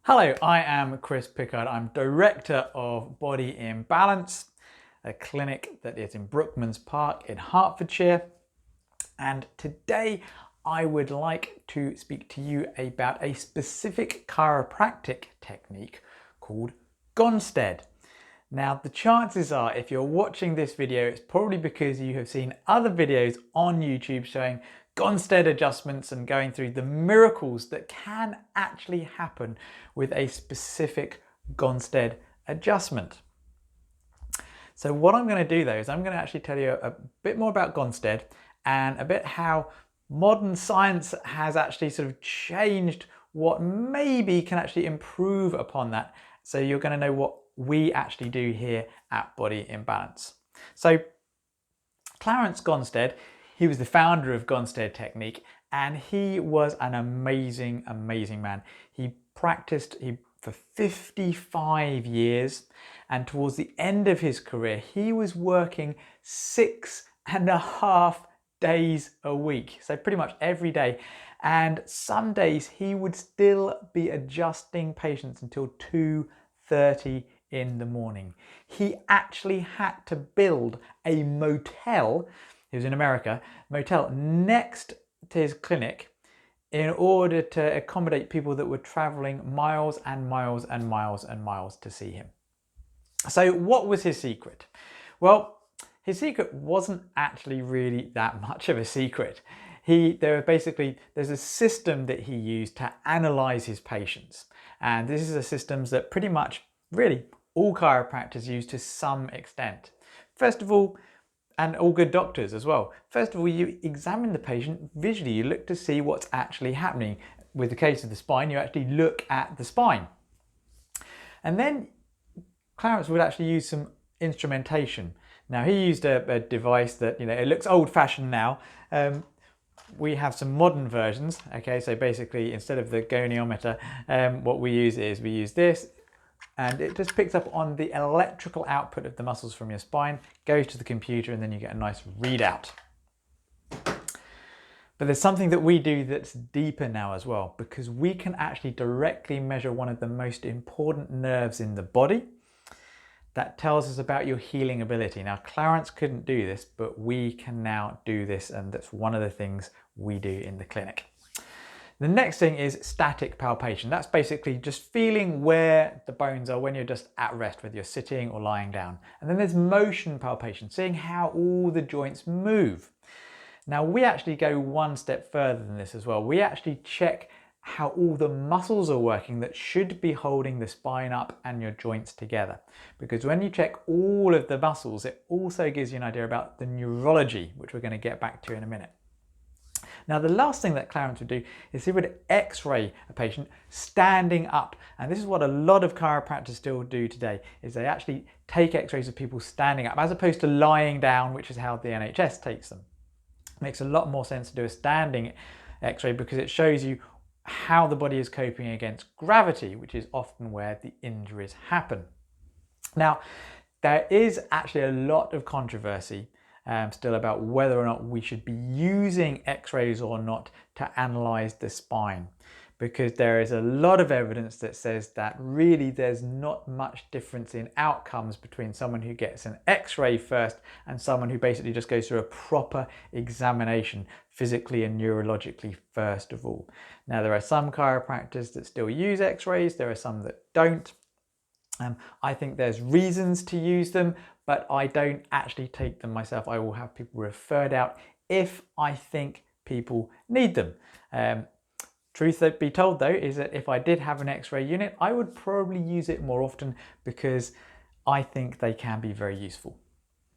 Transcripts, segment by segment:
Hello, I am Chris Pickard. I'm Director of Body Imbalance, a clinic that is in Brookmans Park in Hertfordshire. And today I would like to speak to you about a specific chiropractic technique called Gonstead. Now, the chances are if you're watching this video, it's probably because you have seen other videos on YouTube showing Gonstead adjustments and going through the miracles that can actually happen with a specific Gonstead adjustment. So what I'm going to do though is I'm going to actually tell you a bit more about Gonstead and a bit how modern science has actually sort of changed what maybe can actually improve upon that. So you're going to know what we actually do here at Body Imbalance. So Clarence Gonstead, he was the founder of Gonstead Technique, and he was an amazing man. He practiced for 55 years, and towards the end of his career, he was working 6.5 days a week. So pretty much every day. And some days he would still be adjusting patients until 2:30 in the morning. He actually had to build a motel, he was in America, motel next to his clinic in order to accommodate people that were traveling miles and miles and miles and miles to see him. So what was his secret? Well, his secret wasn't actually really that much of a secret. There's a system that he used to analyze his patients. And this is a system that pretty much really all chiropractors use to some extent. First of all, and all good doctors as well. First of all, you examine the patient visually. You look to see what's actually happening. With the case of the spine, you actually look at the spine. And then Clarence would actually use some instrumentation. Now he used a device that, it looks old-fashioned now. We have some modern versions. Okay, so basically instead of the goniometer, what we use this. And it just picks up on the electrical output of the muscles from your spine, goes to the computer, and then you get a nice readout. But there's something that we do that's deeper now as well, because we can actually directly measure one of the most important nerves in the body that tells us about your healing ability. Now, Clarence couldn't do this, but we can now do this, and that's one of the things we do in the clinic. The next thing is static palpation. That's basically just feeling where the bones are when you're just at rest, whether you're sitting or lying down. And then there's motion palpation, seeing how all the joints move. Now we actually go one step further than this as well. We actually check how all the muscles are working that should be holding the spine up and your joints together. Because when you check all of the muscles, it also gives you an idea about the neurology, which we're going to get back to in a minute. Now, the last thing that Clarence would do is he would x-ray a patient standing up. And this is what a lot of chiropractors still do today, is they actually take x-rays of people standing up as opposed to lying down, which is how the NHS takes them. It makes a lot more sense to do a standing x-ray because it shows you how the body is coping against gravity, which is often where the injuries happen. Now, there is actually a lot of controversy still about whether or not we should be using x-rays or not to analyze the spine, because there is a lot of evidence that says that really there's not much difference in outcomes between someone who gets an x-ray first and someone who basically just goes through a proper examination physically and neurologically first of all. Now, there are some chiropractors that still use x-rays, there are some that don't. I think there's reasons to use them, but I don't actually take them myself. I will have people referred out if I think people need them. Truth be told though, is that if I did have an x-ray unit, I would probably use it more often because I think they can be very useful.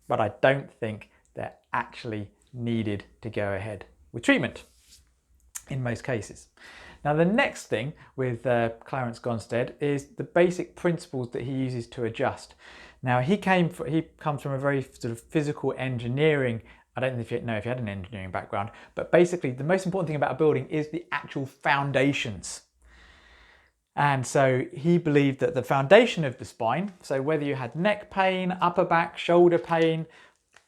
But I don't think they're actually needed to go ahead with treatment in most cases. Now, the next thing with Clarence Gonstead is the basic principles that he uses to adjust. Now, he comes from a very sort of physical engineering. I don't know if you had an engineering background, but basically the most important thing about a building is the actual foundations. And so he believed that the foundation of the spine, so whether you had neck pain, upper back, shoulder pain,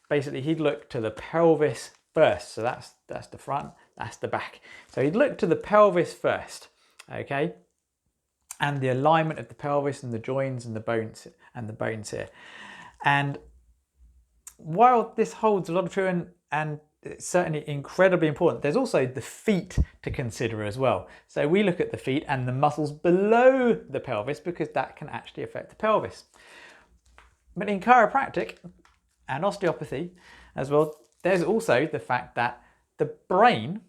basically he'd look to the pelvis first. So that's the front, that's the back. So he'd look to the pelvis first, okay? and the alignment of the pelvis and the joints and the bones here. And while this holds a lot of truth and it's certainly incredibly important, there's also the feet to consider as well. So we look at the feet and the muscles below the pelvis because that can actually affect the pelvis. But in chiropractic and osteopathy as well, there's also the fact that the brain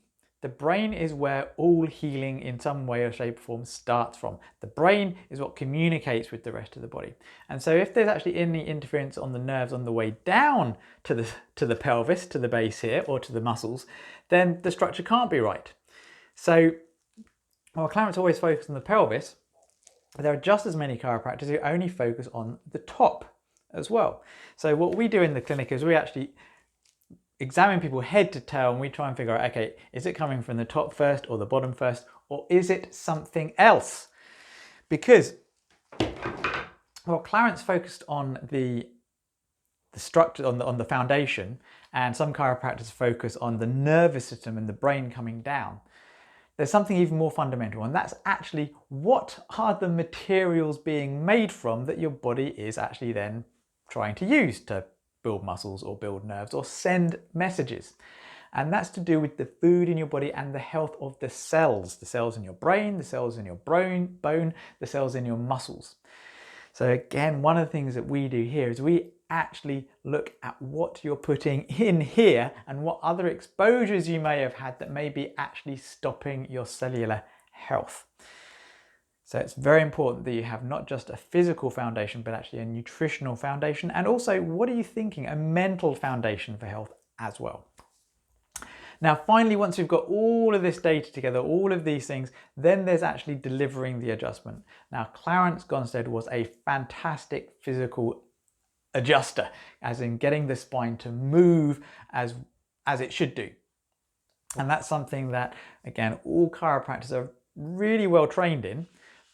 is where all healing in some way or shape or form starts from. The brain is what communicates with the rest of the body. And so if there's actually any interference on the nerves on the way down to the pelvis, to the base here, or to the muscles, then the structure can't be right. So while Clarence always focuses on the pelvis, there are just as many chiropractors who only focus on the top as well. So what we do in the clinic is we actually examine people head to toe and we try and figure out, okay, is it coming from the top first or the bottom first, or is it something else? Because, well, Clarence focused on the structure, on the foundation, and some chiropractors focus on the nervous system and the brain coming down. There's something even more fundamental, and that's actually what are the materials being made from that your body is actually then trying to use to build muscles or build nerves or send messages. And that's to do with the food in your body and the health of the cells in your brain, the cells in your bone, the cells in your muscles. So again, one of the things that we do here is we actually look at what you're putting in here and what other exposures you may have had that may be actually stopping your cellular health. So it's very important that you have not just a physical foundation, but actually a nutritional foundation. And also, what are you thinking? A mental foundation for health as well. Now, finally, once we've got all of this data together, all of these things, then there's actually delivering the adjustment. Now, Clarence Gonstead was a fantastic physical adjuster, as in getting the spine to move as it should do. And that's something that, again, all chiropractors are really well trained in.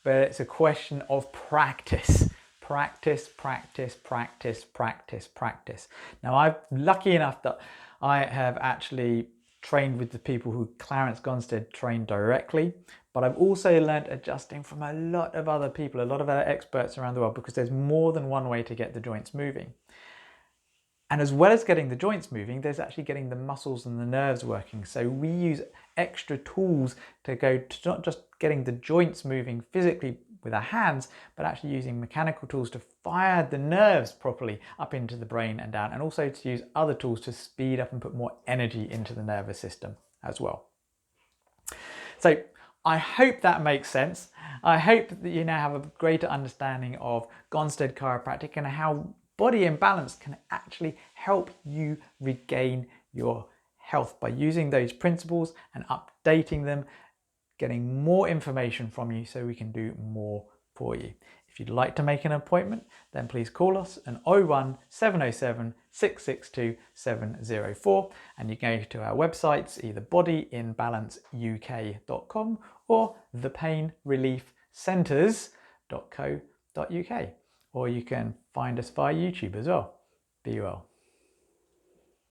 But it's a question of practice. Practice, practice, practice, practice, practice. Now, I'm lucky enough that I have actually trained with the people who Clarence Gonstead trained directly, but I've also learned adjusting from a lot of other people, a lot of other experts around the world, because there's more than one way to get the joints moving. And as well as getting the joints moving, there's actually getting the muscles and the nerves working. So we use extra tools to go to not just getting the joints moving physically with our hands, but actually using mechanical tools to fire the nerves properly up into the brain and down, and also to use other tools to speed up and put more energy into the nervous system as well. So I hope that makes sense. I hope that you now have a greater understanding of Gonstead Chiropractic and how body imbalance can actually help you regain your health by using those principles and updating them, getting more information from you so we can do more for you. If you'd like to make an appointment, then please call us on 01 707 662 704, and you go to our websites, either bodyinbalanceuk.com or thepainreliefcenters.co.uk. Or you can find us via YouTube as well. Be well.